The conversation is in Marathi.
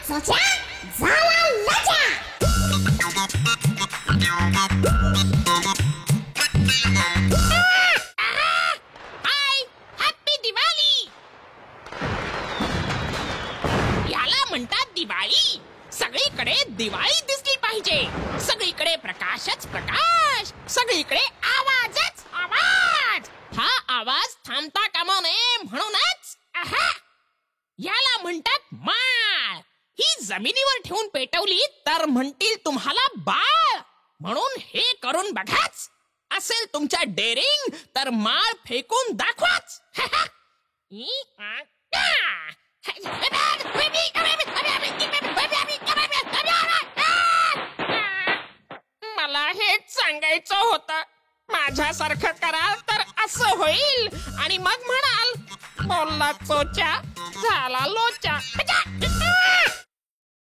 चोच्या झाला लचा. हाय, हॅपी दिवाळी. याला म्हणतात दिवाळी. सगळीकडे दिवाळी दिसली पाहिजे. सगळीकडे प्रकाशच प्रकाश, सगळीकडे आवाजच आवाज. हा आवाज थांबता कामा नये म्हणूनच याला म्हणतात माळ. ही जमिनीवर ठेवून पेटवली तर म्हणतील तुम्हाला बाळ. म्हणून हे करून बघाच. असेल तुमच्या डेअरिंग तर माळ फेकून दाखवाच. मला हेच सांगायचं होतं. माझ्यासारखं कराल तर असं होईल आणि मग म्हणाल बोलला चोच्या झाला लोचा.